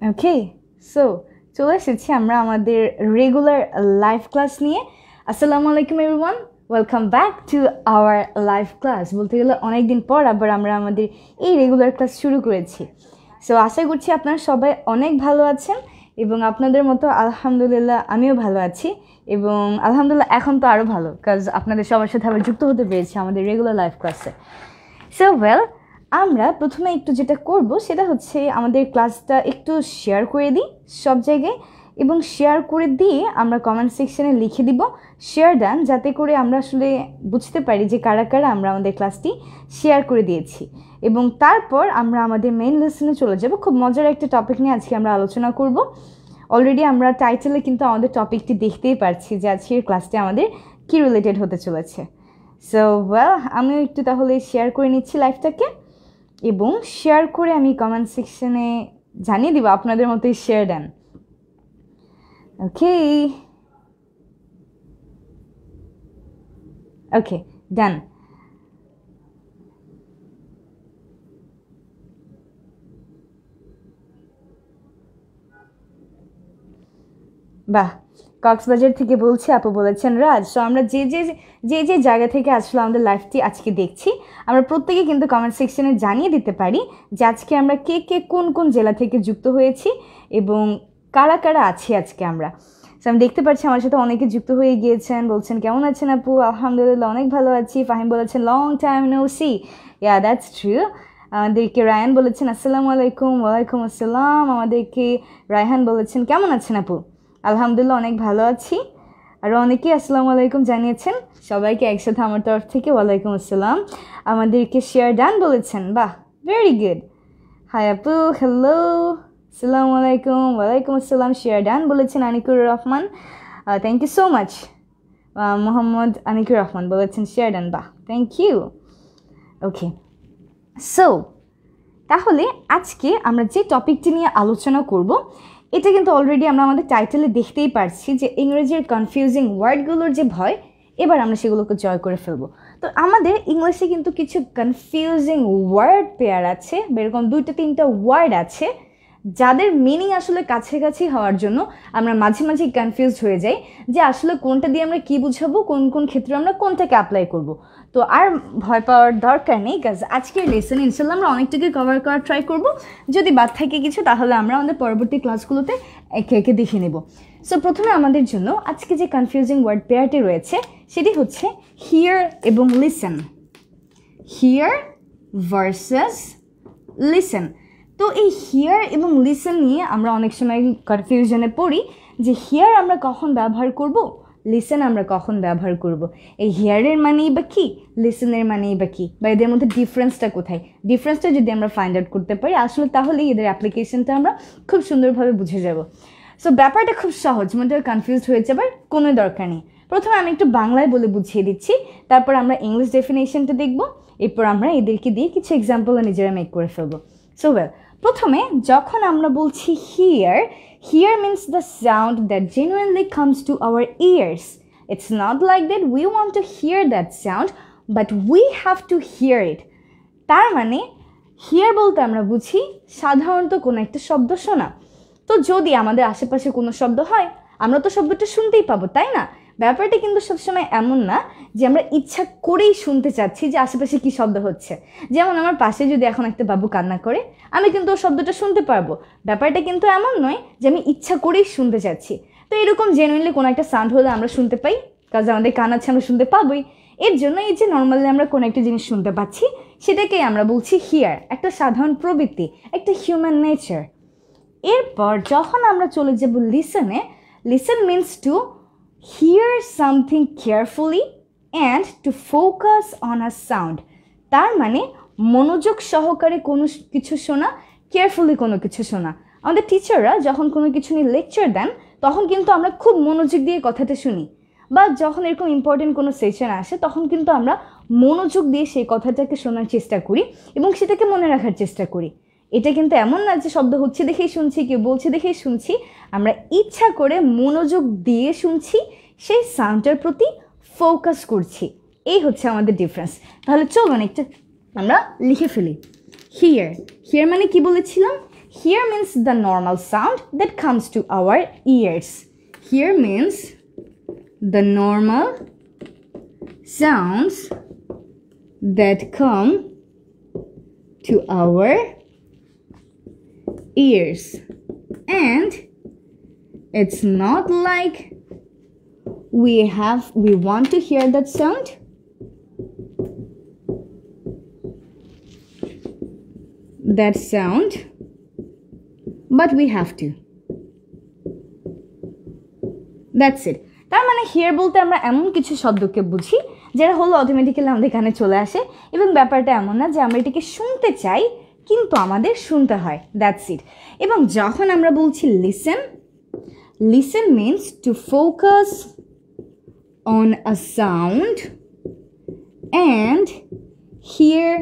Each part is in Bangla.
ওকে, সো চলে এসেছি আমরা আমাদের রেগুলার লাইভ ক্লাস নিয়ে। আসসালামু আলাইকুম everyone, welcome back to our live class. বলতে গেলে অনেক দিন পর আবার আমরা আমাদের এই রেগুলার ক্লাস শুরু করেছি। সো আশা করছি আপনারা সবাই অনেক ভালো আছেন এবং আপনাদের মতো আলহামদুলিল্লাহ আমিও ভালো আছি এবং আলহামদুলিল্লাহ এখন তো আরও ভালো, কাজ আপনাদের সবার সাথে আবার যুক্ত হতে পেরেছি আমাদের রেগুলার লাইভ ক্লাসে। সো ওয়েল, আমরা প্রথমে একটু যেটা করব সেটা হচ্ছে আমাদের ক্লাসটা একটু শেয়ার করে দিই সব জায়গায়, এবং শেয়ার করে দিয়ে আমরা কমেন্ট সেকশনে লিখে দিব শেয়ার ডান, যাতে করে আমরা আসলে বুঝতে পারি যে কারা কারা আমরা আমাদের ক্লাসটি শেয়ার করে দিয়েছি। এবং তারপর আমরা আমাদের মেইন লেসনে চলে যাব। খুব মজার একটা টপিক নিয়ে আজকে আমরা আলোচনা করব। অলরেডি আমরা টাইটেলে কিন্তু আমাদের টপিকটি দেখতেই পারছি যে আজকের ক্লাসটি আমাদের কি রিলেটেড হতে চলেছে। সো ওয়েল, আমিও একটু তাহলে শেয়ার করে নিচ্ছি লাইভটাকে, এবং শেয়ার করে আমি কমেন্ট সেকশনে জানিয়ে দিব আপনাদের মতোই শেয়ার দেন। ওকে ওকে, ডান। বাহ, কক্সবাজার থেকে বলছি, আপু বলেছেন রাজ। সো আমরা যে যে যে যে জায়গা থেকে আসলে আমাদের লাইভটি আজকে দেখছি, আমরা প্রত্যেকে কিন্তু কমেন্ট সেকশনে জানিয়ে দিতে পারি যে আজকে আমরা কে কে কোন কোন জেলা থেকে যুক্ত হয়েছি এবং কারা কারা আছি আজকে আমরা। সো আমি দেখতে পাচ্ছি আমার সাথে অনেকে যুক্ত হয়ে গিয়েছেন, বলছেন কেমন আছেন আপু? আলহামদুলিল্লাহ অনেক ভালো আছি। ফাহিম বলেছেন long time no see. Yeah, that's true. আমাদেরকে রায়ান বলেছেন আসসালামু আলাইকুম। ওয়ালাইকুম আসসালাম। আমাদেরকে রায়হান বলেছেন কেমন আছেন আপু? আলহামদুলিল্লাহ অনেক ভালো আছি। আরও অনেকেই আসসালামু আলাইকুম জানিয়েছেন। সবাইকে একসাথে আমার তরফ থেকে ওয়ালাইকুম আসসালাম। আমাদেরকে শেয়ার ডান বলেছেন, বাহ, ভেরি গুড। হাই আপু, হ্যালো, আসসালামু আলাইকুম। ওয়ালাইকুম আসসালাম। শেয়ার ডান বলেছেন Anikur Rahman, thank you so much. Mohammad Anikur Rahman বলেছেন শেয়ার ডান, বাহ, থ্যাংক ইউ। ওকে, সো তাহলে আজকে আমরা যে টপিকটি নিয়ে আলোচনা করব এটা কিন্তু অলরেডি আমরা আমাদের টাইটেলে দেখতেই পারছি যে ইংরেজির কনফিউজিং ওয়ার্ডগুলোর যে ভয়, এবার আমরা সেগুলোকে জয় করে ফেলবো। তো আমাদের ইংলিশে কিন্তু কিছু কনফিউজিং ওয়ার্ড পেয়ার আছে, এরকম 2-3টা ওয়ার্ড আছে যাদের মিনিং আসলে কাছাকাছি হওয়ার জন্য আমরা মাঝে মাঝে কনফিউজড হয়ে যাই যে আসলে কোনটা দিয়ে আমরা কি বুঝাবো, কোন কোন ক্ষেত্রে আমরা কোনটাকে অ্যাপ্লাই করব। তো আর ভয় পাওয়ার দরকার নেই, কাজ আজকের লেসনে ইনশাল্লাহ আমরা অনেকটাকে কভার করার ট্রাই করব। যদি বাদ থাকে কিছু তাহলে আমরা আমাদের পরবর্তী ক্লাসগুলোতে একে একে দেখে নেব। সো প্রথমে আমাদের জন্য আজকে যে কনফিউজিং ওয়ার্ড পেয়ারটি রয়েছে সেটি হচ্ছে হিয়ার এবং লিসেন। Here versus listen. তো এই হিয়ার এবং লিসেন নিয়ে আমরা অনেক সময় কনফিউশনে পড়ি যে হিয়ার আমরা কখন ব্যবহার করব, লিসেন আমরা কখন ব্যবহার করব। এই হিয়ারের মানেই বা কী, লিসেনের মানেই বা কী, বা এদের মধ্যে ডিফারেন্সটা কোথায়। ডিফারেন্সটা যদি আমরা ফাইন্ড আউট করতে পারি আসলে তাহলেই এদের অ্যাপ্লিকেশনটা আমরা খুব সুন্দরভাবে বুঝে যাব। সো ব্যাপারটা খুব সহজ, মধ্যে কনফিউজ হয়ে যাবার কোনো দরকার নেই। প্রথমে আমি একটু বাংলায় বলে বুঝিয়ে দিচ্ছি, তারপর আমরা ইংলিশ ডেফিনেশনটা দেখব, এরপর আমরা এদেরকে দিয়ে কিছু এক্সাম্পল নিজেরা মেক করে ফেলবো। সো ওয়েল, প্রথমে যখন আমরা বলছি here, here means the sound that genuinely comes to our ears. It's not like that we want to hear that sound, but we have to hear it. তার মানে হিয়ার বলতে আমরা বুঝি সাধারণত কোনো একটা শব্দ শোনা। তো যদি আমাদের আশেপাশে কোনো শব্দ হয় আমরা তো শব্দটা শুনতেই পাবো, তাই না? ব্যাপারটা কিন্তু সবসময় এমন না যে আমরা ইচ্ছা করেই শুনতে চাচ্ছি যে আশেপাশে কী শব্দ হচ্ছে। যেমন আমার পাশে যদি এখন একটা বাবু কান্না করে আমি কিন্তু ওর শব্দটা শুনতে পারবো। ব্যাপারটা কিন্তু এমন নয় যে আমি ইচ্ছা করেই শুনতে চাচ্ছি। তো এরকম জেনুইনলি কোনো একটা সাউন্ড হলে আমরা শুনতে পাই, কাজ আমাদের কান আছে, আমরা শুনতে পাবোই। এর জন্য এই যে নর্মালি আমরা কোনো একটা জিনিস শুনতে পাচ্ছি সেটাকেই আমরা বলছি হিয়ার, একটা সাধারণ প্রবৃত্তি, একটা হিউম্যান নেচার। এরপর যখন আমরা চলে যাব লিসেনে, listen means to hear something carefully and to focus on a sound. তার মানে মনোযোগ সহকারে কোনো কিছু শোনা, কেয়ারফুলি কোনো কিছু শোনা। আমাদের টিচাররা যখন কোনো কিছু নিয়ে লেকচার দেন তখন কিন্তু আমরা খুব মনোযোগ দিয়ে কথাটা শুনি, বা যখন এরকম ইম্পর্টেন্ট কোনো সেশন আসে তখন কিন্তু আমরা মনোযোগ দিয়ে সেই কথাটাকে শোনার চেষ্টা করি এবং সেটাকে মনে রাখার চেষ্টা করি। এটা কিন্তু এমন না যে শব্দ হচ্ছে দেখেই শুনছি, কেউ বলছে দেখেই শুনছি। আমরা ইচ্ছা করে মনোযোগ দিয়ে শুনছি, সেই সাউন্ডটার প্রতি ফোকাস করছি। এই হচ্ছে আমাদের ডিফারেন্স। তাহলে চলুন একটা আমরা লিখে ফেলি। হিয়ার, হিয়ার মানে কি বলেছিলাম? Here means the normal sound that comes to our ears. Here means the normal sounds that come to our ears. And it's not like we want to hear that sound. But we have to. That's it. তার মানে হিয়ার বলতে আমরা এমন কিছু শব্দকে বুঝি যেটা হলো অটোমেটিক্যালি আমাদের কানে চলে আসে, এবং ব্যাপারটা এমন না যে আমরা এটাকে শুনতে চাই কিন্তু আমাদের শুনতে হয়। That's it. এবং যখন আমরা বলছি listen means to focus on a sound and here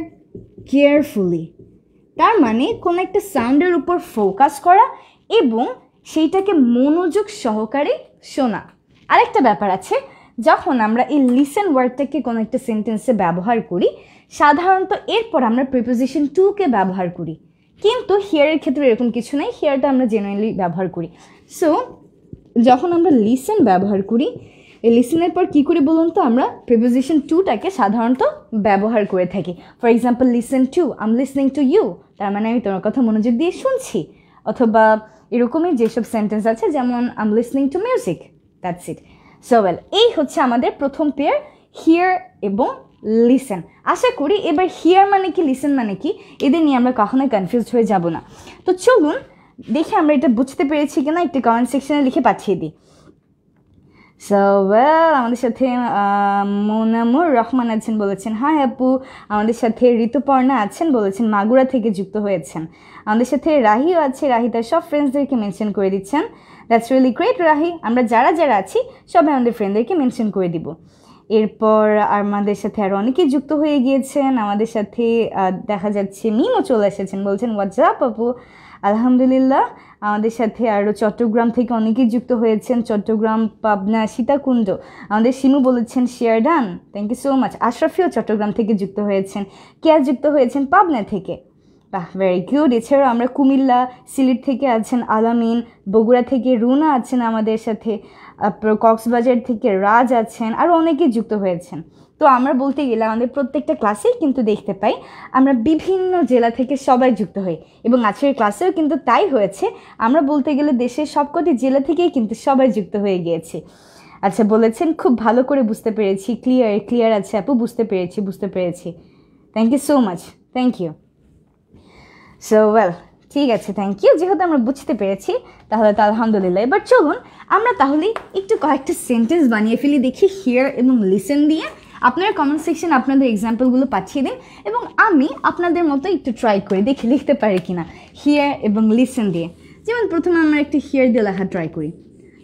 carefully. তার মানে কোনো একটা সাউন্ডের উপর ফোকাস করা এবং সেইটাকে মনোযোগ সহকারে শোনা। আরেকটা ব্যাপার আছে, যখন আমরা এই লিসেন ওয়ার্ডটাকে কোনো একটা সেন্টেন্সে ব্যবহার করি, সাধারণত এরপর আমরা প্রিপোজিশন টুকে ব্যবহার করি, কিন্তু হিয়ারের ক্ষেত্রে এরকম কিছু নেই। হিয়ারটা আমরা জেনুইনলি ব্যবহার করি। সো যখন আমরা লিসেন ব্যবহার করি, এই লিসেনের পর কী করি বলুন তো, আমরা প্রিপোজিশন টুটাকে সাধারণত ব্যবহার করে থাকি। For example, listen to, I am listening to you, তার মানে আমি তোমার কথা মনোযোগ দিয়ে শুনছি। অথবা এরকমই যেসব সেন্টেন্স আছে, যেমন I am listening to music. That's it. So well, এই হচ্ছে আমাদের প্রথম পেয়ার, হিয়ার এবং লিসেন। আশা করি এবার হিয়ার মানে কি, লিসেন মানে কি, এদের নিয়ে আমরা কখনোই কনফিউজড হয়ে যাব না। তো চলুন দেখি আমরা এটা বুঝতে পেরেছি কিনা, একটু কমেন্ট সেকশনে লিখে পাঠিয়ে দিই। সো ওয়েল, আমাদের সাথে মোনামুর রহমান আছেন, বলেছেন হাই আপু। আমাদের সাথে ঋতুপর্ণা আছেন, বলেছেন মাগুরা থেকে যুক্ত হয়েছেন। আমাদের সাথে রাহিও আছে, রাহি তার সব ফ্রেন্ডসদেরকে মেনশন করে দিচ্ছেন। That's really great Rahi. আমরা যারা যারা আছি সবাই আমাদের ফ্রেন্ডদেরকে মেনশন করে দিব। এরপর আমাদের সাথে আরও অনেকেই যুক্ত হয়ে গিয়েছেন। আমাদের সাথে দেখা যাচ্ছে মিমও চলে এসেছেন, বলছেন হোয়াটসঅ্যাপ আপু। আলহামদুলিল্লাহ। আমাদের সাথে আরও চট্টগ্রাম থেকে অনেকেই যুক্ত হয়েছেন, চট্টগ্রাম, পাবনা, সীতাকুণ্ড। আমাদের শিমু বলেছেন share done, thank you so much. আশরাফিও চট্টগ্রাম থেকে যুক্ত হয়েছেন, কেয়া যুক্ত হয়েছেন পাবনা থেকে। বাহ, ভেরি গুড। এছাড়াও আমরা কুমিল্লা, সিলেট থেকে আছেন আলামিন, বগুড়া থেকে রুনা আছেন আমাদের সাথে, কক্সবাজার থেকে রাজ আছেন, আরও অনেকেই যুক্ত হয়েছেন। তো আমরা বলতে গেলে আমাদের প্রত্যেকটা ক্লাসেই কিন্তু দেখতে পাই আমরা বিভিন্ন জেলা থেকে সবাই যুক্ত হই, এবং আজকের ক্লাসেও কিন্তু তাই হয়েছে। আমরা বলতে গেলে দেশের সবকটি জেলা থেকেই কিন্তু সবাই যুক্ত হয়ে গিয়েছে। আচ্ছা, বলেছেন খুব ভালো করে বুঝতে পেরেছি, ক্লিয়ার আছে আপু, বুঝতে পেরেছি। Thank you so much, thank you. So well, ঠিক আছে, থ্যাংক ইউ। যেহেতু আমরা বুঝতে পেরেছি তাহলে তো আলহামদুলিল্লাহ। এবার চলুন আমরা তাহলে একটু কয়েকটা সেন্টেন্স বানিয়ে ফেলি দেখি হিয়ার এবং লিসেন দিয়ে। আপনারা কমেন্ট সেকশন আপনাদের এক্সাম্পলগুলো পাঠিয়ে দিন, এবং আমি আপনাদের মতো একটু ট্রাই করে দেখি লিখতে পারি কিনা হিয়ার এবং লিসেন দিয়ে। যেমন প্রথমে আমরা একটু হিয়ার দিয়ে লেখা ট্রাই করি।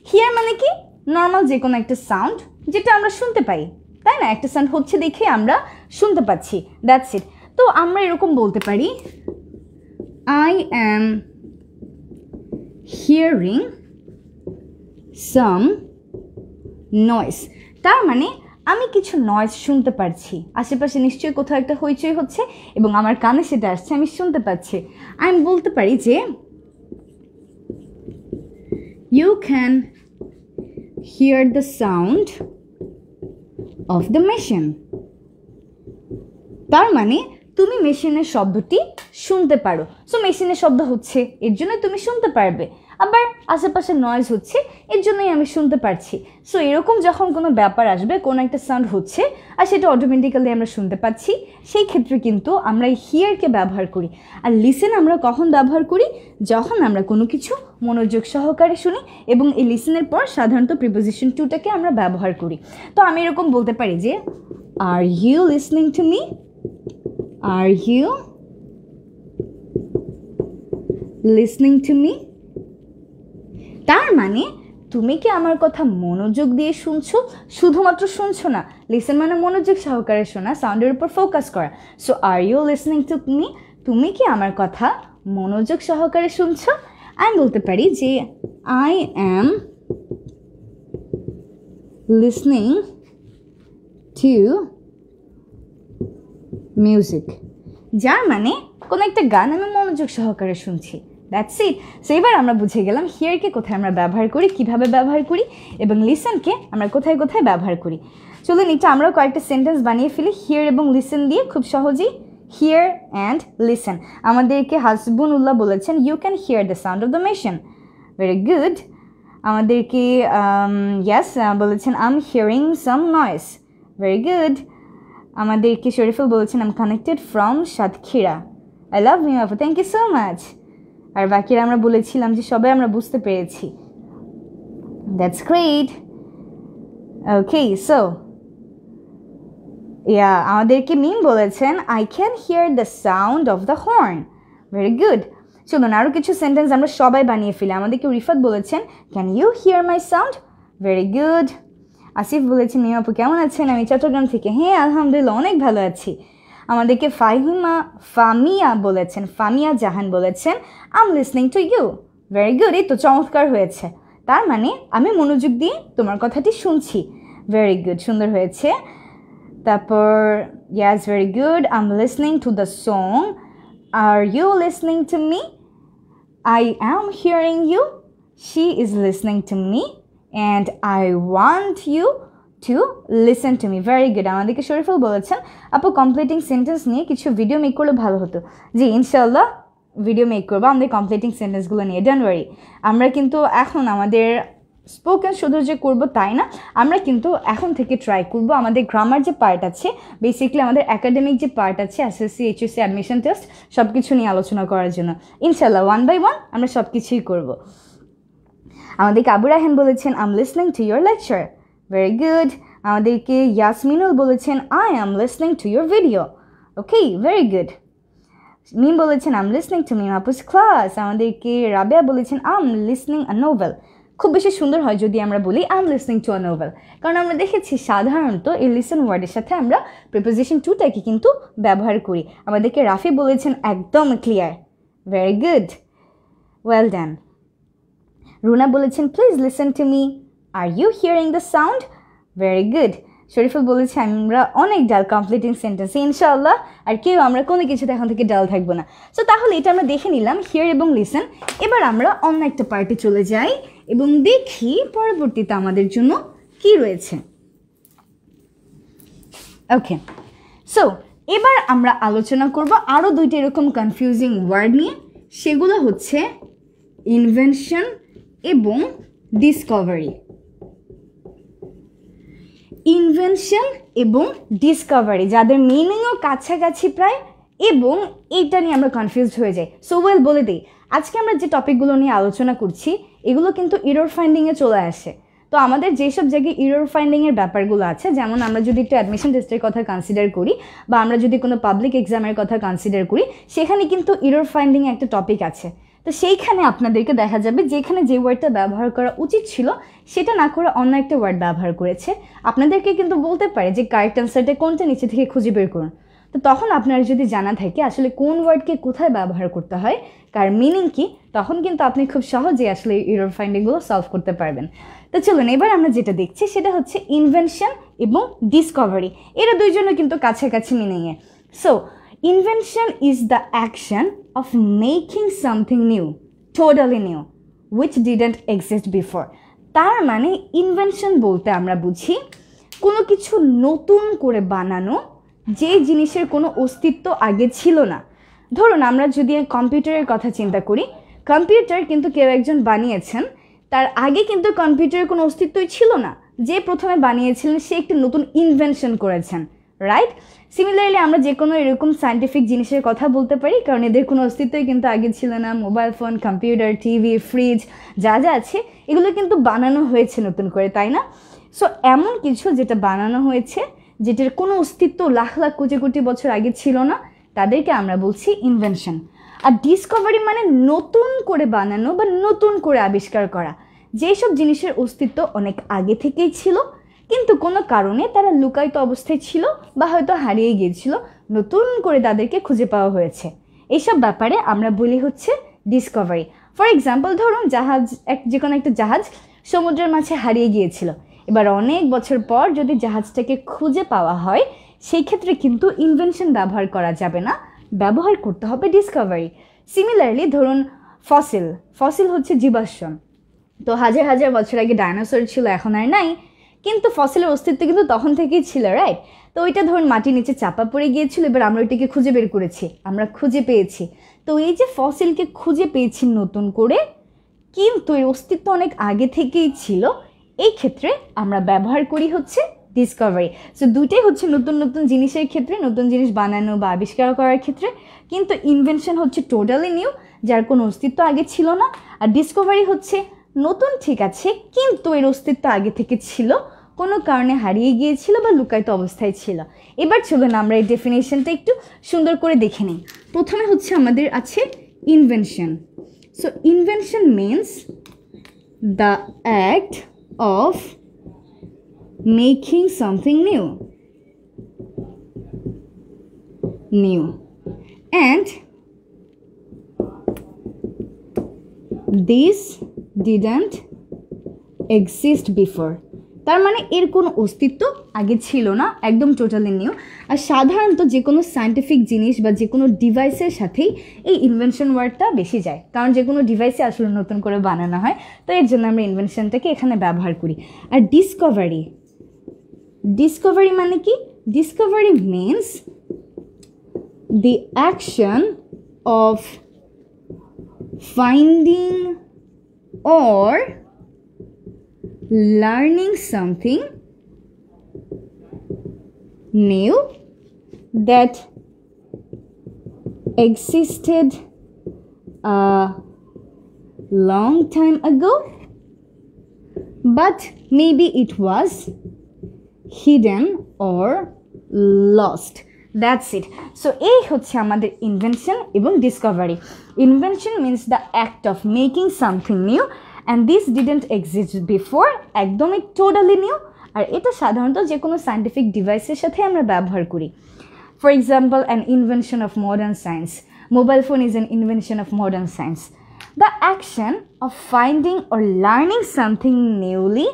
হিয়ার মানে কি, নর্মাল যে কোনো একটা সাউন্ড যেটা আমরা শুনতে পাই, তাই না? একটা সাউন্ড হচ্ছে দেখে আমরা শুনতে পাচ্ছি, দ্যাটস ইট। তো আমরা এরকম বলতে পারি, I am hearing some noise. তার মানে আমি কিছু নয়েজ শুনতে পারছি, আশেপাশে নিশ্চয়ই কোথাও একটা হইচই হচ্ছে এবং আমার কানে সেটা আসছে, আমি শুনতে পাচ্ছি। আমি বলতে পারি যে you can hear the sound of the machine. তার মানে তুমি মেশিনের শব্দটি শুনতে পারো। সো মেশিনের শব্দ হচ্ছে, এর জন্য তুমি শুনতে পারবে। আবার আশেপাশে নয়েজ হচ্ছে, এর জন্যই আমি শুনতে পারছি। সো এরকম যখন কোনো ব্যাপার আসবে, কোনো একটা সাউন্ড হচ্ছে আর সেটা অটোমেটিক্যালি আমরা শুনতে পাচ্ছি, সেই ক্ষেত্রে কিন্তু আমরা এই হিয়ারকে ব্যবহার করি। আর লিসেন আমরা কখন ব্যবহার করি, যখন আমরা কোনো কিছু মনোযোগ সহকারে শুনি, এবং এই লিসেনের পর সাধারণত প্রিপোজিশন টুটাকে আমরা ব্যবহার করি। তো আমি এরকম বলতে পারি যে are you listening to me, are you listening to me. তার মানে তুমি কি আমার কথা মনোযোগ দিয়ে শুনছো? শুধুমাত্র শুনছো না, লিসেন মানে মনোযোগ সহকারে শোনা, সাউন্ডের উপর ফোকাস করা। So are you listening to me, তুমি কি আমার কথা মনোযোগ সহকারে শুনছো? আমি বলতে পারি যে I am listening to music, যার মানে কোনো একটা গান আমি মনোযোগ সহকারে শুনছি, দ্যাটস ইট। সো এবার আমরা বুঝে গেলাম হিয়ারকে কোথায় আমরা ব্যবহার করি, কিভাবে ব্যবহার করি, এবং লিসেনকে আমরা কোথায় কোথায় ব্যবহার করি। চলুন এটা আমরাও কয়েকটা সেন্টেন্স বানিয়ে ফেলি হিয়ার এবং লিসেন দিয়ে খুব সহজেই। Hear and listen. আমাদেরকে হাসবুনুল্লাহ বলেছেন you can hear the sound of the machine. Very good. আমাদেরকে ইয়াস বলেছেন I am hearing some noise. Very good. আমাদেরকে শরীফুল বলেছেন I am connected from Satkhira. I love you আপু, থ্যাংক ইউ সো মাচ। আর বাকিরা আমরা বলেছিলাম যে সবাই আমরা বুঝতে পেরেছি। That's great. ওকে, সো আমাদেরকে মিম বলেছেন I can hear the sound of the horn. Very good. চলুন আরও কিছু সেন্টেন্স আমরা সবাই বানিয়ে ফেলি। আমাদেরকে রিফাত বলেছেন can you hear my sound. Very good. Asif বলেছেন মিম আপু কেমন আছেন, আমি চট্টগ্রাম থেকে। হ্যাঁ আলহামদুলিল্লাহ অনেক ভালো আছি। আমাদেরকে ফামিয়া জাহান বলেছেন I am listening to you. Very good. এই তো চমৎকার হয়েছে, তার মানে আমি মনোযোগ দিয়ে তোমার কথাটি শুনছি। ভেরি গুড, সুন্দর হয়েছে। তারপর yes, very good. I am listening to the song. Are you listening to me? I am hearing you. She is listening to me and I want you to listen to me. Very good. আমাদেরকে শরীফুল বলেছেন আপু কমপ্লিটিং সেন্টেন্স নিয়ে কিছু ভিডিও মেক করলে ভালো হতো। জি ইনশাল্লাহ ভিডিও মেক করবো আমাদের কমপ্লিটিং সেন্টেন্সগুলো নিয়ে। Don't worry. আমরা কিন্তু এখন আমাদের স্পোকেন শুধু যে করবো তাই না, আমরা কিন্তু এখন থেকে ট্রাই করবো আমাদের গ্রামার যে পার্ট আছে, বেসিক্যালি আমাদের একাডেমিক যে পার্ট আছে, এসএসসি এইচএসসি অ্যাডমিশন টেস্ট সব কিছু নিয়ে আলোচনা করার জন্য ইনশাল্লাহ ওয়ান বাই ওয়ান আমরা সব কিছুই করবো। আমাদেরকে আবু রায়হান বলেছেন I am listening to your lecture. Very good. আমাদেরকে ইয়াসমিনুল বলেছেন I am listening to your video. Okay, very good. Mim বলেছেন I am listening to Mim আপুস ক্লাস। আমাদেরকে রাবেয়া বলেছেন I am listening a novel. খুব বেশি সুন্দর হয় যদি আমরা বলি I am listening to a novel, কারণ আমরা দেখেছি সাধারণত এই লিসেন ওয়ার্ডের সাথে আমরা প্রিপোজিশন টুটাকে কিন্তু ব্যবহার করি। আমাদেরকে রাফি বলেছেন একদম clear. Very good, well done. Runa বলেছেন please listen to me. Are you hearing the sound? Very good. Shariful বলেছে আমরা অনেক ডাল কমপ্লিটিং সেন্টেন্স ইনশাআল্লাহ, আর কেউ আমরা কোনো কিছুতে এখন থেকে ডাল থাকবো না। সো তাহলে এটা আমরা দেখে নিলাম হিয়ার এবং লিসেন। এবার আমরা অন্য একটা পার্টে চলে যাই এবং দেখি পরবর্তীতে আমাদের জন্য কি রয়েছে। ওকে, সো এবার আমরা আলোচনা করব আরও দুইটা এরকম কনফিউজিং ওয়ার্ড নিয়ে। সেগুলো হচ্ছে ইনভেনশন এবং ডিসকভারি। ইনভেনশন এবং ডিসকভারি যাদের মিনিংও কাছাকাছি প্রায়, এবং এইটা নিয়ে আমরা কনফিউজড হয়ে যাই। সো ওয়েল বলে দিই, আজকে আমরা যে টপিকগুলো নিয়ে আলোচনা করছি এগুলো কিন্তু এরর ফাইন্ডিংয়ে চলে আসে। তো আমাদের যেসব জায়গায় এরর ফাইন্ডিংয়ের ব্যাপারগুলো আছে, যেমন আমরা যদি একটু অ্যাডমিশন টেস্টের কথা কনসিডার করি বা আমরা যদি কোনো পাবলিক এক্সামের কথা কনসিডার করি, সেখানে কিন্তু এরর ফাইন্ডিং একটা টপিক আছে। তো সেইখানে আপনাদেরকে দেখা যাবে যেখানে যে ওয়ার্ডটা ব্যবহার করা উচিত ছিল সেটা না করে অন্য একটা ওয়ার্ড ব্যবহার করেছে। আপনাদেরকে কিন্তু বলতে পারে যে কারেক্ট অ্যান্সারটা কোনটা নিচে থেকে খুঁজে বের করুন। তো তখন আপনার যদি জানা থাকে আসলে কোন ওয়ার্ডকে কোথায় ব্যবহার করতে হয়, কার মিনিং কি, তখন কিন্তু আপনি খুব সহজেই আসলে এরর ফাইন্ডিংগুলো সলভ করতে পারবেন। তো চলুন এবার আমরা যেটা দেখছি সেটা হচ্ছে ইনভেনশন এবং ডিসকভারি। এরা দুইজনও কিন্তু কাছাকাছি মিনিংয়ে। So invention is the action of making something new, totally new, which didn't exist before. তার মানে ইনভেনশন বলতে আমরা বুঝি কোনো কিছু নতুন করে বানানো, যে জিনিসের কোনো অস্তিত্ব আগে ছিল না। ধরুন আমরা যদি কম্পিউটারের কথা চিন্তা করি, কম্পিউটার কিন্তু কেউ একজন বানিয়েছেন, তার আগে কিন্তু কম্পিউটারের কোনো অস্তিত্বই ছিল না। যে প্রথমে বানিয়েছিলেন সে একটি নতুন ইনভেনশন করেছেন, রাইট? সিমিলারলি আমরা যে কোনো এরকম সায়েন্টিফিক জিনিসের কথা বলতে পারি, কারণ এদের কোনো অস্তিত্বই কিন্তু আগে ছিল না। Mobile phone, computer, TV, fridge যা যা আছে এগুলো কিন্তু বানানো হয়েছে নতুন করে, তাই না? সো এমন কিছু যেটা বানানো হয়েছে, যেটার কোনো অস্তিত্ব লাখ লাখ কোটি কোটি বছর আগে ছিল না, তাদেরকে আমরা বলছি ইনভেনশন। আর ডিসকভারি মানে নতুন করে বানানো বা নতুন করে আবিষ্কার করা, যেসব জিনিসের অস্তিত্ব অনেক আগে থেকেই ছিল কিন্তু কোনো কারণে তারা লুকায়িত অবস্থায় ছিল বা হয়তো হারিয়ে গিয়েছিল, নতুন করে তাদেরকে খুঁজে পাওয়া হয়েছে। এইসব ব্যাপারে আমরা বলি হচ্ছে ডিসকভারি। ফর এক্সাম্পল ধরুন যে কোনো একটা জাহাজ সমুদ্রের মাঝে হারিয়ে গিয়েছিল, এবার অনেক বছর পর যদি জাহাজটাকে খুঁজে পাওয়া হয়, সেই ক্ষেত্রে কিন্তু ইনভেনশন ব্যবহার করা যাবে না, ব্যবহার করতে হবে ডিসকভারি। সিমিলারলি ধরুন ফসিল, ফসিল হচ্ছে জীবাশ্ম। তো হাজার হাজার বছর আগে ডাইনোসর ছিল, এখন আর নাই, কিন্তু ফসিলের অস্তিত্ব কিন্তু তখন থেকেই ছিল, রাইট? তো ওইটা ধরুন মাটির নিচে চাপা পড়ে গিয়েছিল, এবার আমরা ওইটাকে খুঁজে বের করেছি, আমরা খুঁজে পেয়েছি। তো এই যে ফসিলকে খুঁজে পেয়েছি নতুন করে, কিন্তু এর অস্তিত্ব অনেক আগে থেকেই ছিল, এই ক্ষেত্রে আমরা ব্যবহার করি হচ্ছে ডিসকভারি। সো দুইটাই হচ্ছে নতুন নতুন জিনিসের ক্ষেত্রে, নতুন জিনিস বানানো বা আবিষ্কার করার ক্ষেত্রে, কিন্তু ইনভেনশন হচ্ছে টোটালি নিউ, যার কোনো অস্তিত্ব আগে ছিল না। আর ডিসকভারি হচ্ছে নতুন, ঠিক আছে, কিন্তু এর অস্তিত্ব আগে থেকে ছিল, কোনো কারণে হারিয়ে গিয়েছিল বা লুকায়িত অবস্থায় ছিল। এবার চলুন আমরা এই ডেফিনেশনটা একটু সুন্দর করে দেখে নিই। প্রথমে হচ্ছে আমাদের আছে invention. So invention means the act of making something new and this didn't exist before, তার মানে এর কোনো অস্তিত্ব আগে ছিল না, একদম টোটালি নিউ। আর সাধারণত যে কোনো সায়েন্টিফিক জিনিস বা যে কোনো ডিভাইসের সাথেই এই ইনভেনশন ওয়ার্ডটা বেশি যায়, কারণ যে কোনো ডিভাইসে আসলে নতুন করে বানানো হয়, তো এর জন্য আমরা ইনভেনশনটাকে এখানে ব্যবহার করি। আর ডিসকভারি, ডিসকভারি মানে কি? Discovery means the action of finding or learning something new that existed a long time ago, but maybe it was hidden or lost. That's it. So এই হচ্ছে আমাদের ইনভেনশন এবং Discovery. Invention means the act of making something new and this didn't exist before, একদমই টোটালি নিউ। আর এটা সাধারণত যে কোনো সায়েন্টিফিক ডিভাইসের সাথে আমরা ব্যবহার করি। For example, an invention of modern science, mobile phone is an invention of modern science. The action of finding or learning something newly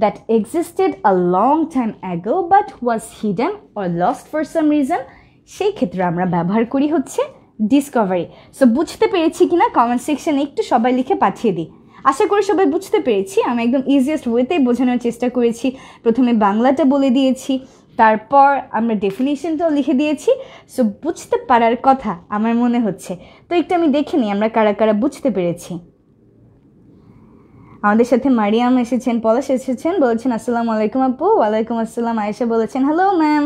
that existed a long time ago but was hidden or lost for some reason, সেই ক্ষেত্রে আমরা ব্যবহার করি হচ্ছে ডিসকভারি। সো বুঝতে পেরেছি কিনা কমেন্ট সেকশনে একটু সবাই লিখে পাঠিয়ে দিই। আশা করি সবাই বুঝতে পেরেছি। আমি একদম ইজিয়েস্ট ওয়েতেই বোঝানোর চেষ্টা করেছি। প্রথমে বাংলাটা বলে দিয়েছি, তারপর আমরা ডেফিনিশনটাও লিখে দিয়েছি। সো বুঝতে পারার কথা আমার মনে হচ্ছে। তো একটু আমি দেখে নিই আমরা কারা কারা বুঝতে পেরেছি। আমাদের সাথে মারিয়াম এসেছেন, পলাশ এসেছেন, বলেছেন আসসালামু আলাইকুম আপু। ওয়ালাইকুম আসসালাম। আয়েশা বলেছেন হ্যালো ম্যাম।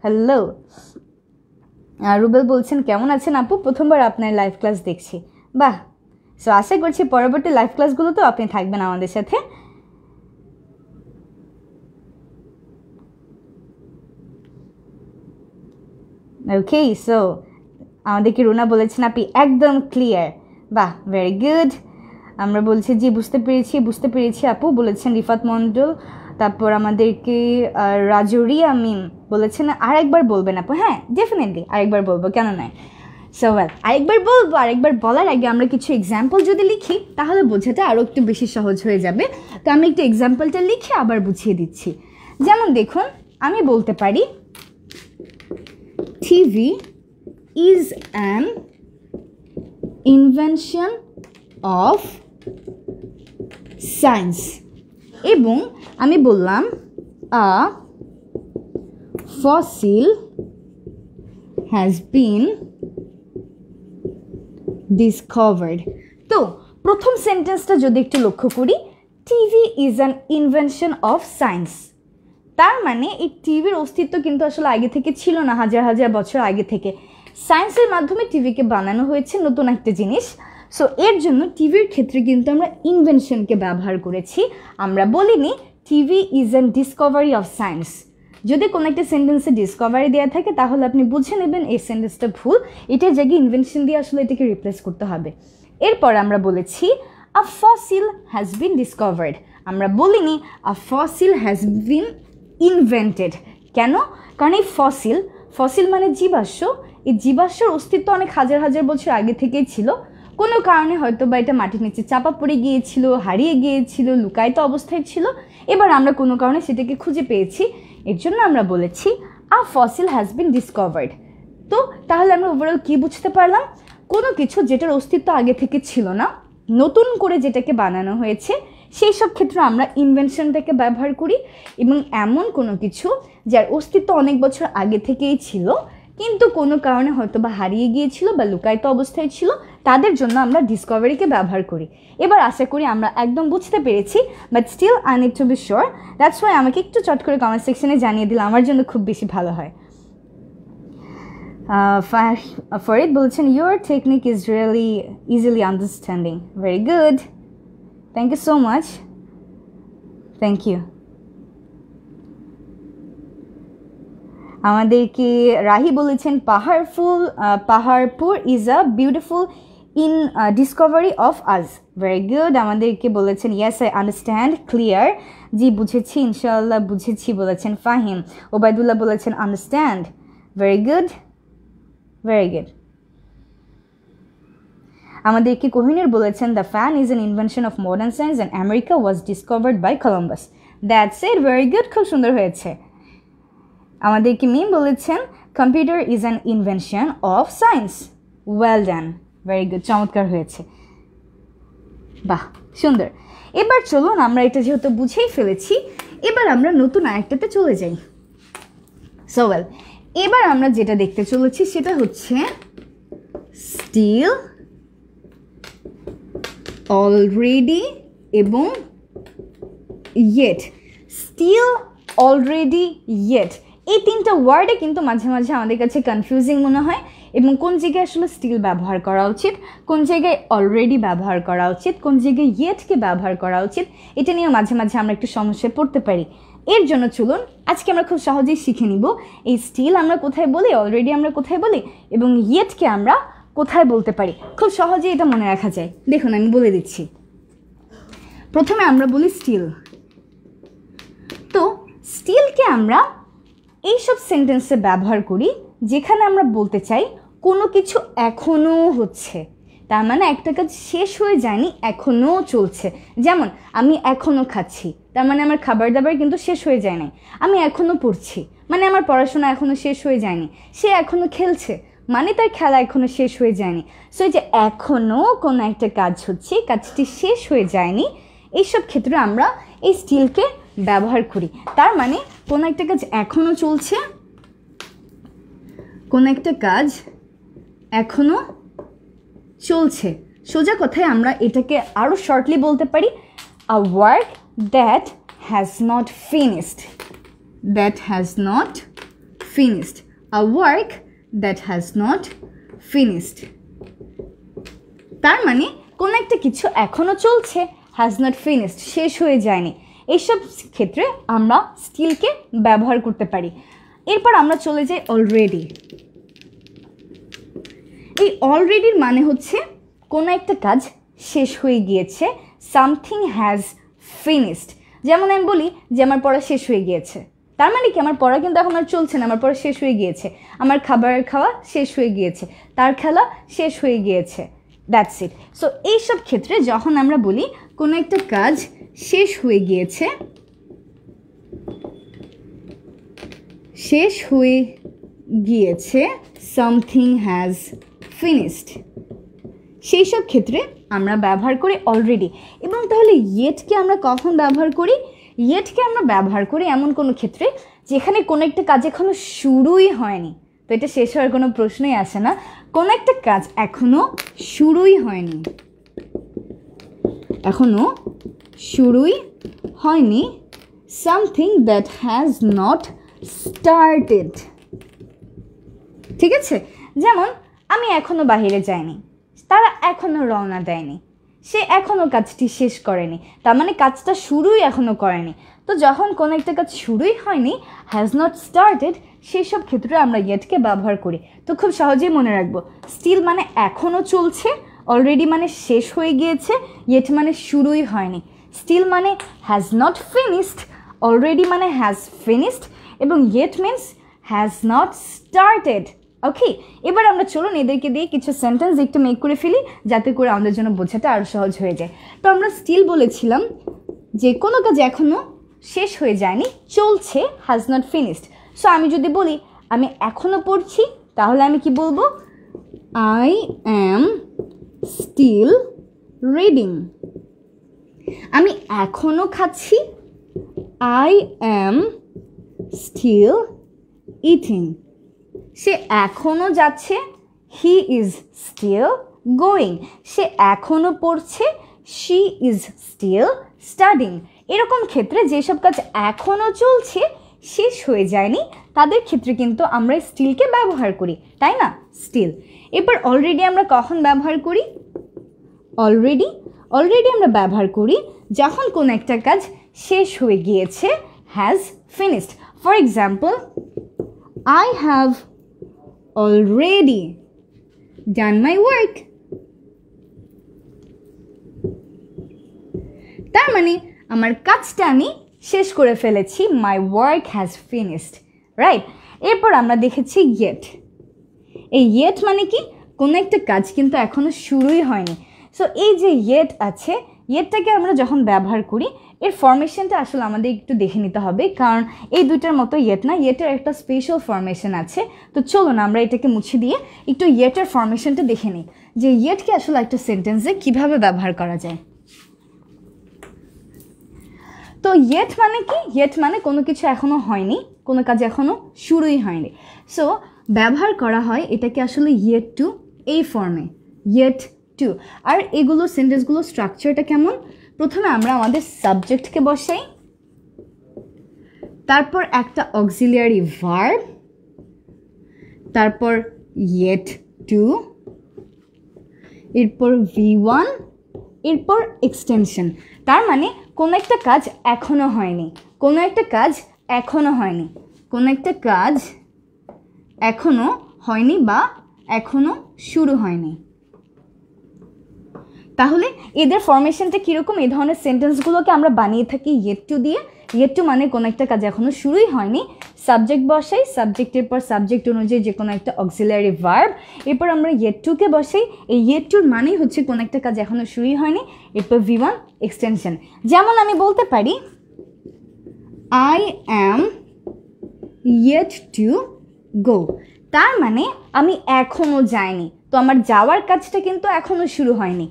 হ্যালো। রুবেল বলছেন কেমন আছেন আপু, প্রথমবার আপনার লাইভ ক্লাস দেখছি। বাহ। সো আশা করছি পরবর্তী লাইভ ক্লাসগুলোতেও আপনি থাকবেন আমাদের সাথে। ওকে, সো আমাদেরকে রুনা বলেছেন আপনি একদম ক্লিয়ার। বাহ, ভেরি গুড। আমরা বলছি জি বুঝতে পেরেছি আপু, বলেছেন রিফাত মণ্ডল। তারপর আমাদেরকে রাজরিয়া মিম বলেছেন আরেকবার বলবেন আপু। হ্যাঁ, ডেফিনেটলি আরেকবার বলবো, কেন নয়। সো ওয়েল, আরেকবার বলবো। আরেকবার বলার আগে আমরা কিছু এক্সাম্পল যদি লিখি তাহলে বোঝাটা আরও একটু বেশি সহজ হয়ে যাবে। তো আমি একটু এক্সাম্পলটা লিখে আবার বুঝিয়ে দিচ্ছি। যেমন দেখুন, আমি বলতে পারি TV is an invention of science, এবং আমি বললাম আ ফসিল হ্যাজ বিন ডিসকভার্ড। তো প্রথম সেন্টেন্সটা যদি একটু লক্ষ্য করি, TV is an invention of science, তার মানে এই টিভির অস্তিত্ব কিন্তু আসলে আগে থেকে ছিল না, হাজার হাজার বছর আগে থেকে সায়েন্সের মাধ্যমে টিভিকে বানানো হয়েছে নতুন একটা জিনিস। সো এর জন্য টিভির ক্ষেত্রে কিন্তু আমরা ইনভেনশনকে ব্যবহার করেছি, আমরা বলিনি TV is an Discovery of science. যদি কোনো একটা সেন্টেন্সে ডিসকভারি দেওয়া থাকে তাহলে আপনি বুঝে নেবেন এই সেন্টেন্সটা ভুল, এটার জায়গায় ইনভেনশন দিয়ে আসলে এটাকে রিপ্লেস করতে হবে। এরপর আমরা বলেছি আ ফসিল হ্যাজ বিন ডিসকভার্ড, আমরা বলিনি আ ফসিল হ্যাজ বিন ইনভেন্টেড। কেন? কারণ এই ফসিল মানে জীবাশ্ম, এই জীবাশ্মের অস্তিত্ব অনেক হাজার হাজার বছর আগে থেকেই ছিল, কোনো কারণে হয়তো বা এটা মাটির নিচে চাপা পড়ে গিয়েছিল, হারিয়ে গিয়েছিল, লুকায়িত অবস্থায় ছিল, এবার আমরা কোনো কারণে সেটাকে খুঁজে পেয়েছি, এর জন্য আমরা বলেছি আ ফসিল হ্যাজ বিন ডিসকভার্ড। তো তাহলে আমরা ওভারঅল কী বুঝতে পারলাম? কোনো কিছু যেটার অস্তিত্ব আগে থেকে ছিল না, নতুন করে যেটাকে বানানো হয়েছে, সেই সব ক্ষেত্রে আমরা ইনভেনশনটাকে ব্যবহার করি। এবং এমন কোনো কিছু যার অস্তিত্ব অনেক বছর আগে থেকেই ছিল কিন্তু কোনো কারণে হয়তো বা হারিয়ে গিয়েছিল বা লুকায়িত অবস্থায় ছিল, তাদের জন্য আমরা ডিসকভারিকে ব্যবহার করি। এবার আশা করি আমরা একদম বুঝতে পেরেছি, but still I need to be sure, that's why আমাকে একটু চট করে কমেন্ট সেকশনে জানিয়ে দিলে আমার জন্য খুব বেশি ভালো হয়। ফরিদ বলছেন your technique is really easily understanding. Very good, thank you so much, thank you. আমাদেরকে রাহি বলেছেন Paharpur is a beautiful in discovery of আজ। Very good. আমাদেরকে বলেছেন ইয়েস আই আন্ডারস্ট্যান্ড, ক্লিয়ার। জি বুঝেছি, ইনশাআল্লাহ বুঝেছি বলেছেন ফাহিম। ওবায়দুল্লাহ বলেছেন understand. Very good, very good. আমাদেরকে কোহিনুর বলেছেন the fan is an invention of modern science and America was discovered by Columbus. That's it, very good, খুব সুন্দর হয়েছে। আমাদেরকে মিম বলেছেন computer is an invention of science. Well done, very good, চমৎকার হয়েছে, বাহ সুন্দর। এবার চলুন আমরা এটা যেহেতু বুঝেই ফেলেছি, এবার আমরা নতুন আরেকটাতে চলে যাই। সো ওয়েল, এবার আমরা যেটা দেখতে চলেছি সেটা হচ্ছে স্টিল, অলরেডি এবং ইয়েট। স্টিল, অলরেডি, ইয়েট, এই তিনটা ওয়ার্ডে কিন্তু মাঝে মাঝে আমাদের কাছে কনফিউজিং মনে হয়, এবং কোন জায়গায় আসলে স্টিল ব্যবহার করা উচিত, কোন জায়গায় অলরেডি ব্যবহার করা উচিত, কোন জায়গায় ইয়েটকে ব্যবহার করা উচিত, এটা নিয়ে মাঝে মাঝে আমরা একটু সমস্যায় পড়তে পারি। এর জন্য চলুন আজকে আমরা খুব সহজেই শিখে নিব এই স্টিল আমরা কোথায় বলি, অলরেডি আমরা কোথায় বলি, এবং ইয়েটকে আমরা কোথায় বলতে পারি। খুব সহজেই এটা মনে রাখা যায়। দেখুন আমি বলে দিচ্ছি। প্রথমে আমরা বলি স্টিল। তো স্টিলকে আমরা এইসব সেন্টেন্সে ব্যবহার করি যেখানে আমরা বলতে চাই কোনো কিছু এখনও হচ্ছে, তার মানে একটা কাজ শেষ হয়ে যায়নি, এখনও চলছে। যেমন আমি এখনও খাচ্ছি, তার মানে আমার খাবার দাবার কিন্তু শেষ হয়ে যায় নাই। আমি এখনও পড়ছি, মানে আমার পড়াশোনা এখনও শেষ হয়ে যায়নি। সে এখনও খেলছে, মানে তার খেলা এখনও শেষ হয়ে যায়নি। সো এই যে এখনও কোনো একটা কাজ হচ্ছে, কাজটি শেষ হয়ে যায়নি, এইসব ক্ষেত্রে আমরা এই স্টিলকে ব্যবহার করি। তার মানে কোনো একটা কাজ এখনও চলছে, কোনো একটা কাজ এখনও চলছে। সোজা কথায় আমরা এটাকে আরও শর্টলি বলতে পারি a work that has not finished. That has not finished, a work that has not finished. তার মানে কোনো একটা কিছু এখনও চলছে, হ্যাজ নট ফিনিশড, শেষ হয়ে যায়নি। এইসব ক্ষেত্রে আমরা স্টিলকে ব্যবহার করতে পারি। এরপর আমরা চলে যাই অলরেডি। এই অলরেডির মানে হচ্ছে কোনো একটা কাজ শেষ হয়ে গিয়েছে, সামথিং হ্যাজ ফিনিশড। যেমন আমি বলি যে আমার পড়া শেষ হয়ে গিয়েছে, তার মানে কি আমার পড়া কিন্তু এখন আর চলছে না, আমার পড়া শেষ হয়ে গিয়েছে। আমার খাবারের খাওয়া শেষ হয়ে গিয়েছে, তার খেলা শেষ হয়ে গিয়েছে। That's it. সো এইসব ক্ষেত্রে যখন আমরা বলি কোনো একটা কাজ শেষ হয়ে গিয়েছে, শেষ হয়ে গিয়েছে, সামথিং হ্যাজ ফিনিশড, সেই সব ক্ষেত্রে আমরা ব্যবহার করি অলরেডি। এবং তাহলে ইয়েটকে আমরা কখন ব্যবহার করি? ইয়েটকে আমরা ব্যবহার করি এমন কোনো ক্ষেত্রে যেখানে কোনো একটা কাজ এখনো শুরুই হয়নি। তো এটা শেষ হওয়ার কোনো প্রশ্নই আসে না। কোনো একটা কাজ এখনো শুরুই হয়নি, এখনো শুরুই হয়নি, something that has not started. ঠিক আছে, যেমন আমি এখনো বাইরে যাইনি, তারা এখনো রওনা দেয়নি, সে এখনো কাজটি শেষ করেনি, তার মানে কাজটা শুরুই এখনো করেনি। তো যখন কোনো একটা কাজ শুরুই হয়নি, হ্যাজ নট স্টার্টেড, সেই সব ক্ষেত্রে আমরা ইয়েটকে ব্যবহার করি। তো খুব সহজেই মনে রাখবো, স্টিল মানে এখনো চলছে, অলরেডি মানে শেষ হয়ে গিয়েছে, ইয়েট মানে শুরুই হয়নি। স্টিল মানে হ্যাজ নট ফিনিশড, অলরেডি মানে হ্যাজ ফিনিশড, এবং yet means has not started. Okay, এবার আমরা চলুন এদেরকে দিয়ে কিছু সেন্টেন্স একটু মেক করে ফেলি, যাতে করে আমাদের জন্য বোঝাটা আরও সহজ হয়ে যায়। তো আমরা স্টিল বলেছিলাম যে কোনো কাজ এখনও শেষ হয়ে যায়নি, চলছে, হ্যাজ নট ফিনিশড। সো আমি যদি বলি আমি এখনও পড়ছি, তাহলে আমি কি বলবো? I am still reading. আমি এখনো খাচ্ছি, I am still eating. সে এখনো যাচ্ছে, he is still going. সে এখনো পড়ছে, she is still studying. এরকম ক্ষেত্রে যেসব কাজ এখনো চলছে, শেষ হয়ে যায়নি, তাদের ক্ষেত্রে কিন্তু আমরা স্টিলকে ব্যবহার করি, তাই না? স্টিল। এবার অলরেডি আমরা কখন ব্যবহার করি? অলরেডি আমরা ব্যবহার করি যখন কোন একটা কাজ শেষ হয়ে গিয়েছে, has finished. For example, I have already done my work. তার মানে আমার কাজটা আমি শেষ করে ফেলেছি, my work has finished, right? এরপর আমরা দেখেছি yet. এই yet মানে কি? কোনো একটা কাজ কিন্তু এখনো শুরুই হয়নি। সো এই যে yet আছে, yetটাকে আমরা যখন ব্যবহার করি, এর ফরমেশনটা আসলে আমাদের একটু দেখে নিতে হবে, কারণ এই দুইটার মতো yet না, yetটার একটা স্পেশাল ফরমেশন আছে। তো চলো না আমরা এটাকে মুছে দিয়ে একটু yetটার ফরমেশনটা দেখে নিই, যে yetকে আসলে একটা সেন্টেন্সে কিভাবে ব্যবহার করা যায়। তো yet মানে কি? yet মানে কোনো কিছু এখনো হয়নি, কোনো কাজ এখনো শুরুই হয়নি। সো ব্যবহার করা হয় এটাকে আসলে yet to, এই ফর্মে yet to। আর এগুলো সেন্টেন্সগুলো স্ট্রাকচারটা কেমন? প্রথমে আমরা আমাদের সাবজেক্টকে বসাই, তারপর একটা অক্সিলিয়ারি ভার্ব, তারপর yet to, এরপর V1, এরপর এক্সটেনশন। তার মানে কোনো একটা কাজ এখনো হয়নি, কোনো একটা কাজ এখনো হয়নি, কোনো একটা কাজ এখনো হয়নি বা এখনো শুরু হয়নি। তাহলে এদের ফরমেশনটা কীরকম? এই ধরনের সেন্টেন্সগুলোকে আমরা বানিয়ে থাকি yet to দিয়ে। yet to মানে কোনো একটা কাজ এখনো শুরুই হয়নি, সাবজেক্ট বসাই, সাবজেক্টের পর সাবজেক্ট অনুযায়ী যে কোনো একটা অক্সিলারি ভার্ব, এরপর আমরা yet to কে বসাই। এই yet to মানেই হচ্ছে কোনো একটা কাজ এখনো শুরুই হয়নি, এরপর V1 এক্সটেনশন। যেমন আমি বলতে পারি I am yet to go, তার মানে আমি এখনো যাইনি, তো আমার যাওয়ার কাজটা কিন্তু এখনো শুরু হয়নি।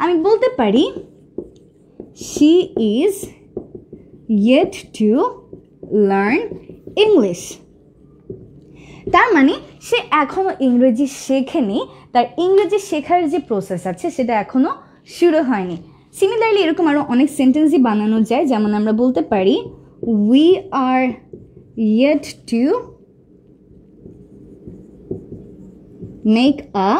আমি বলতে পারি she is yet to learn English, তার মানে সে এখনো ইংরেজি শেখেনি, তার ইংরেজি শেখার যে প্রসেস আছে সেটা এখনো শুরু হয়নি। সিমিলারলি এরকম আরও অনেক সেন্টেন্সই বানানো যায়, যেমন আমরা বলতে পারি we are yet to make a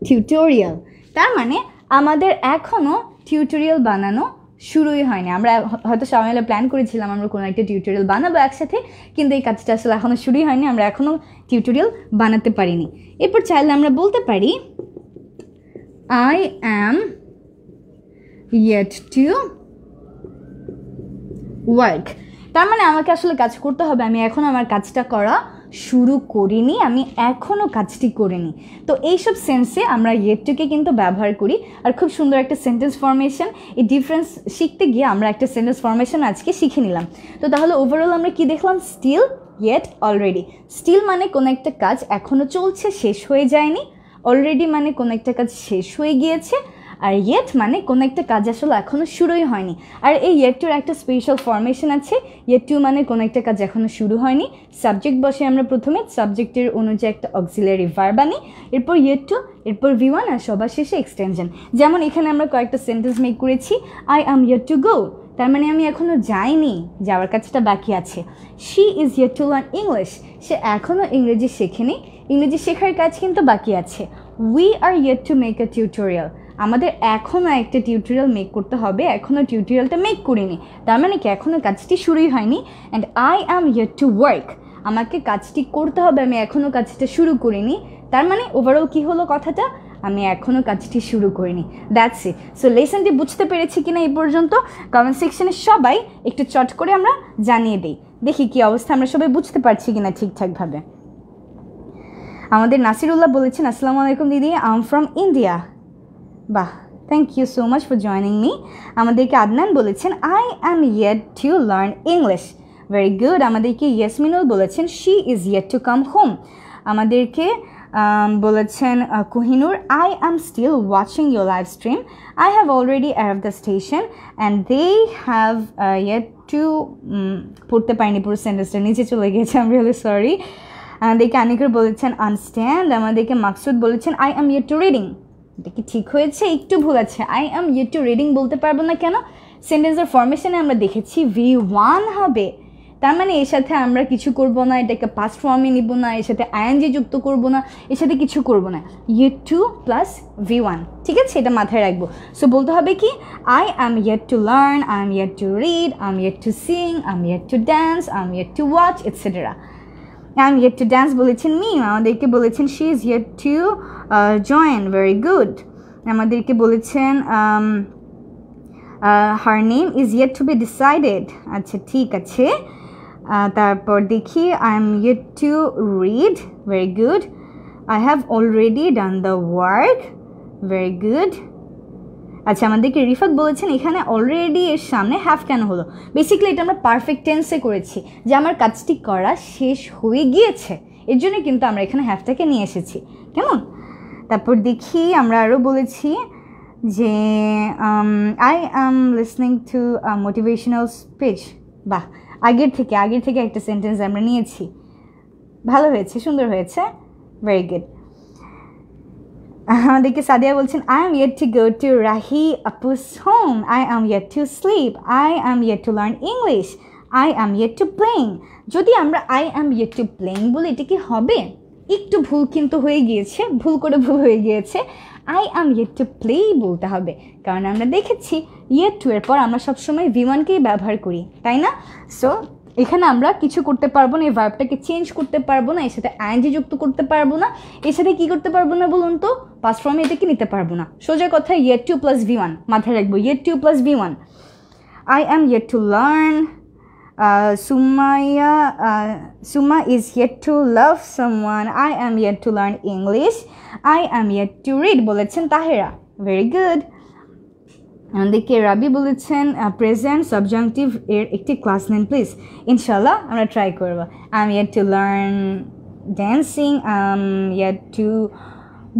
tutorial, তার মানে আমাদের এখনও টিউটোরিয়াল বানানো শুরুই হয়নি। আমরা হয়তো সবাই মিলে প্ল্যান করেছিলাম আমরা কোনো একটা টিউটোরিয়াল বানাবো একসাথে, কিন্তু এই কাজটা আসলে এখনও শুরুই হয়নি, আমরা এখনও টিউটোরিয়াল বানাতে পারিনি। এরপর চাইলে আমরা বলতে পারি I am yet to work, তার মানে আমাকে আসলে কাজ করতে হবে, আমি এখন আমার কাজটা করা শুরু করিনি, আমি এখনও কাজটি করিনি। তো এইসব সেন্সে আমরা yet to কে কিন্তু ব্যবহার করি। আর খুব সুন্দর একটা সেন্টেন্স ফরমেশন, এই ডিফারেন্স শিখতে গিয়ে আমরা একটা সেন্টেন্স ফরমেশন আজকে শিখে নিলাম। তো তাহলে ওভারঅল আমরা কি দেখলাম? Still, yet, already. স্টিল মানে কোনো একটা কাজ এখনও চলছে, শেষ হয়ে যায়নি। অলরেডি মানে কোনো একটা কাজ শেষ হয়ে গিয়েছে। আর yet মানে কোনো একটা কাজ আসলে এখনও শুরুই হয়নি। আর এই yet to একটা স্পেশাল ফরমেশন আছে, yet to মানে কোনো একটা কাজ এখনও শুরু হয়নি, সাবজেক্ট বসে আমরা প্রথমে সাবজেক্টের অনুযায়ী একটা অক্সিলারি ভার্ব আনি, এরপর yet to, এরপর V1 আর সবার শেষে এক্সটেনশন। যেমন এখানে আমরা কয়েকটা সেন্টেন্স মেক করেছি, I am yet to go, তার মানে আমি এখনও যাইনি, যাওয়ার কাজটা বাকি আছে। She is yet to learn English, সে এখনও ইংরেজি শেখেনি, ইংরেজি শেখার কাজ কিন্তু বাকি আছে। We are yet to make a tutorial, আমাদের এখনও একটা টিউটোরিয়াল মেক করতে হবে, এখনও টিউটোরিয়ালটা মেক করিনি, তার মানে কি এখনও কাজটি শুরুই হয়নি। And I am yet to work, আমাকে কাজটি করতে হবে, আমি এখনও কাজটা শুরু করিনি, তার মানে ওভারঅল কী হলো কথাটা? আমি এখনও কাজটি শুরু করিনি। That's it. সো লেসনটি বুঝতে পেরেছি কিনা এই পর্যন্ত কমেন্ট সেকশনে সবাই একটু চট করে আমরা জানিয়ে দিই, দেখি কি অবস্থা, আমরা সবাই বুঝতে পারছি কিনা ঠিকঠাকভাবে। আমাদের নাসিরুল্লাহ বলেছেন, আসসালামু আলাইকুম দিদি, আই এম ফ্রম ইন্ডিয়া। বাহ, thank you so much for joining me. আমাদেরকে আদনান বলেছেন, I am yet to learn English. Very good. আমাদেরকে ইয়াসমিনুল বলেছেন, she is yet to come home. আমাদেরকে বলেছেন Kohinoor, I am still watching your live stream, I have already arrived the station and they have yet to, পড়তে পারিনি পুরো সেন্টেন্সটা, নিচে চলে গেছে, আমি রিয়েলি সরি। আমাদেরকে আনিকুর বলেছেন আনস্ট্যান্ড, আমাদেরকে মাকসুদ বলেছেন I am yet to reading. এটা কি ঠিক হয়েছে? একটু ভুল আছে, I am yet to reading বলতে পারবো না কেন? সেন্টেন্সের ফরমেশনে আমরা দেখেছি V1 হবে, তার মানে এর সাথে আমরা কিছু করব না, এটাকে পাস্ট ফর্মে নিব না, এর সাথে আইএনজি যুক্ত করব না, এর সাথে কিছু করব না, ইয়েট টু প্লাস V1, ঠিক আছে? এটা মাথায় রাখবো। সো বলতে হবে কি, I am yet to learn, I am yet to read, I am yet two Singh, I am yet to dance, I am yet to watch etcetera. I am yet to dance বলেছেন মিম, আমাদেরকে বলেছেন she is yet to join, very good. আমাদেরকে বলেছেন her name is yet two be decided, আচ্ছা ঠিক আছে। তারপর দেখি I am yet to read, very good. I have already done the work, very good. আচ্ছা আমাদেরকে রিফাত বলেছেন এখানে অলরেডি এর সামনে হ্যাভ কেন হলো? বেসিক্যালি এটা আমরা পারফেক্ট টেন্সে করেছি, যে আমার কাজটি করা শেষ হয়ে গিয়েছে, এর জন্য কিন্তু আমরা এখানে হ্যাভটাকে নিয়ে এসেছি, কেমন? তারপর দেখি আমরা আরও বলেছি যে I am listening to motivational speech. বাহ, আগের থেকে একটা সেন্টেন্স আমরা নিয়েছি, ভালো হয়েছে, সুন্দর হয়েছে, ভেরি গুড। আমাদেরকে সাদিয়া বলছেন I am yet to go to Rahi আপুস home, I am yet to sleep, I am yet to learn English, I am yet to playing. যদি আমরা I am yet to playing বলি এটা কি হবে? একটু ভুল কিন্তু হয়ে গিয়েছে, ভুল হয়ে গিয়েছে। I am yet to play বলতে হবে, কারণ আমরা দেখেছি ইয়েট টু এর পর আমরা সবসময় V1কেই ব্যবহার করি, তাই না? সো এখানে আমরা কিছু করতে পারবো না, এই ভার্বটাকে চেঞ্জ করতে পারবো না, এর সাথে আইএনজি যুক্ত করতে পারবো না, এর সাথে কী করতে পারবো না বলুন তো? পাস্ট ফর্মে এটাকে নিতে পারবো না। সোজা কথা ইয়েট টু প্লাস V1 মাথায় রাখবো, yet two plus V1। I am yet to learn, Suma is yet to love someone, I am yet to learn English, I am yet to read বলেছেন তাহেরা, ভেরি গুড। আমাদেরকে রাবি বলেছেন প্রেজেন্ট সাবজাংটিভ এর একটি ক্লাস নেন প্লিজ। ইনশাল্লাহ আমরা ট্রাই করব। I am yet to learn dancing, I am yet to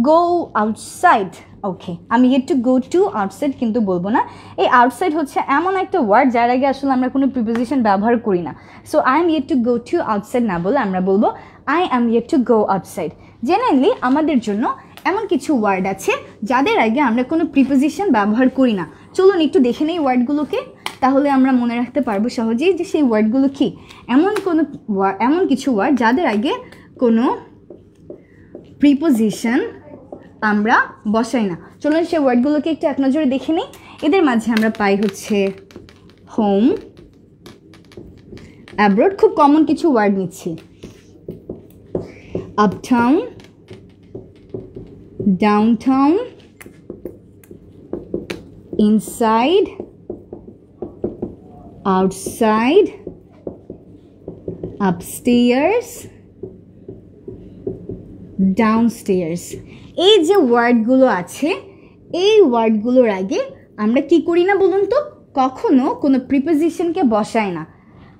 go outside. Okay, আমি yet to go to outside কিন্তু বলবো না। এই আউটসাইড হচ্ছে এমন একটা ওয়ার্ড যার আগে আসলে আমরা কোনো প্রিপোজিশন ব্যবহার করি না। So I am yet to go to outside না বলে আমরা বলবো I am yet to go outside. Generally আমাদের জন্য এমন কিছু ওয়ার্ড আছে যাদের আগে আমরা কোনো প্রিপোজিশন ব্যবহার করি না। চলুন একটু দেখে নেই ওয়ার্ডগুলোকে, তাহলে আমরা মনে রাখতে পারবো সহজেই যে সেই ওয়ার্ডগুলো কি। এমন কিছু ওয়ার্ড যাদের আগে কোনো প্রিপোজিশন আমরা বসাই না। চলুন সেই ওয়ার্ডগুলোকে একটু এক নজরে দেখে নিই। এদের মাঝে আমরা পাই হচ্ছে হোম, অ্যাব্রড, খুব কমন কিছু ওয়ার্ড নিচ্ছি, uptown, downtown, inside, outside, upstairs, ডাউনস্টেয়ার্স। এই যে ওয়ার্ডগুলো আছে, এই ওয়ার্ডগুলোর আগে আমরা কি করি না বলুন তো? কখনো কোনো প্রিপোজিশনকে বসাই না।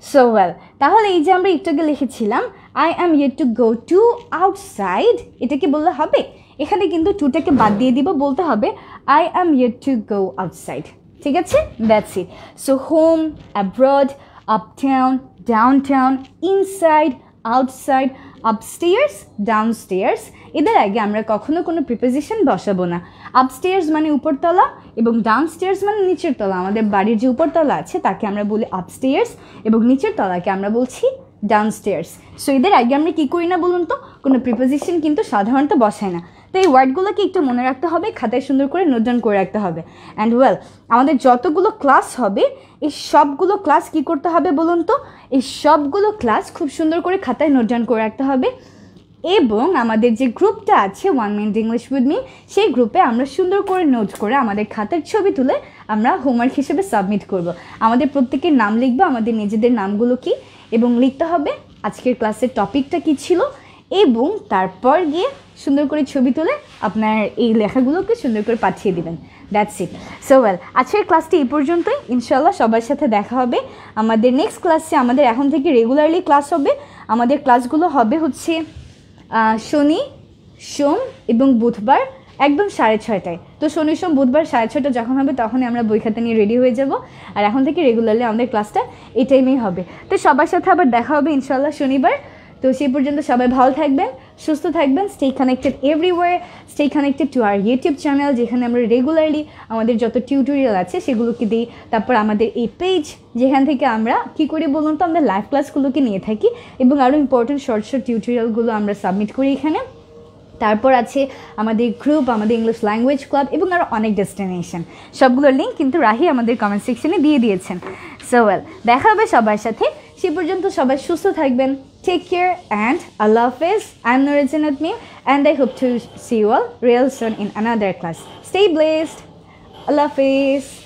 সো ওয়েল, তাহলে এই যে আমরা একটু আগে লিখেছিলাম I am yet to go to outside, এটা কি বললে হবে? এখানে কিন্তু টুটাকে বাদ দিয়ে দিব, বলতে হবে I am yet to go outside, ঠিক আছে? That's it. So home, abroad, uptown, downtown, inside, outside, upstairs, ডাউনস্টেয়ার্স, এদের আগে আমরা কখনো কোনো প্রিপোজিশন বসাবো না। আপস্টেয়ার্স মানে উপরতলা এবং ডাউনস্টেয়ার্স মানে নিচের তলা। আমাদের বাড়ির যে উপরতলা আছে তাকে আমরা বলি আপস্টেয়ার্স এবং নিচের তলাকে আমরা বলছি ডাউনস্টেয়ার্স। সো এদের আগে আমরা কী করি না বলুন তো? কোনো প্রিপোজিশন কিন্তু সাধারণত বসাই না। তো এই ওয়ার্ডগুলোকে একটু মনে রাখতে হবে, খাতায় সুন্দর করে নোট ডাউন করে রাখতে হবে। অ্যান্ড ওয়েল, আমাদের যতগুলো ক্লাস হবে এই সবগুলো ক্লাস কি করতে হবে বলুন তো? এই সবগুলো ক্লাস খুব সুন্দর করে খাতায় নোট ডাউন করে রাখতে হবে এবং আমাদের যে গ্রুপটা আছে 1 মিনিট ইংলিশ উইথ মি, সেই গ্রুপে আমরা সুন্দর করে নোট করে আমাদের খাতার ছবি তুলে আমরা হোমওয়ার্ক হিসেবে সাবমিট করব। আমাদের প্রত্যেকের নাম লিখবো, আমাদের নিজেদের নামগুলো কি, এবং লিখতে হবে আজকের ক্লাসের টপিকটা কি ছিল, এবং তারপর গিয়ে সুন্দর করে ছবি তুলে আপনার এই লেখাগুলোকে সুন্দর করে পাঠিয়ে দিবেন। That's it. সো ওয়েল, আজকের ক্লাসটি এই পর্যন্তই। ইনশাল্লাহ সবার সাথে দেখা হবে আমাদের নেক্সট ক্লাসে। আমাদের এখন থেকে রেগুলারলি ক্লাস হবে। আমাদের ক্লাসগুলো হবে হচ্ছে শনি, সোম এবং বুধবার একদম 6:30টায়। তো শনি সোম বুধবার 6:30 যখন হবে তখনই আমরা বই খাতা নিয়ে রেডি হয়ে যাব। আর এখন থেকে রেগুলারলি আমাদের ক্লাসটা এই টাইমেই হবে। তো সবার সাথে আবার দেখা হবে ইনশাল্লাহ শনিবার। তো সেই পর্যন্ত সবাই ভালো থাকবেন, সুস্থ থাকবেন। Stay connected everywhere, stay connected to our YouTube channel, যেখানে আমরা রেগুলারলি আমাদের যত টিউটোরিয়াল আছে সেগুলোকে দিই। তারপর আমাদের এই পেজ, যেখান থেকে আমরা কী করি বলুন তো, আমাদের লাইভ ক্লাসগুলোকে নিয়ে থাকি এবং আরও ইম্পর্টেন্ট শর্ট টিউটোরিয়ালগুলো আমরা সাবমিট করি এখানে। তারপর আছে আমাদের গ্রুপ, আমাদের ইংলিশ ল্যাঙ্গুয়েজ ক্লাব এবং আরও অনেক ডেস্টিনেশন। সবগুলোর লিঙ্ক কিন্তু রাহি আমাদের কমেন্ট সেকশনে দিয়ে দিয়েছেন। সো ওয়েল, দেখা হবে সবার সাথে। সে পর্যন্ত সবাই সুস্থ থাকবেন। টেক কেয়ার অ্যান্ড আল্লাহ হাফেজ। I am Nur Janat Mim and I hope to see you all real soon in another class. Stay blessed. আল্লাহ হাফেজ।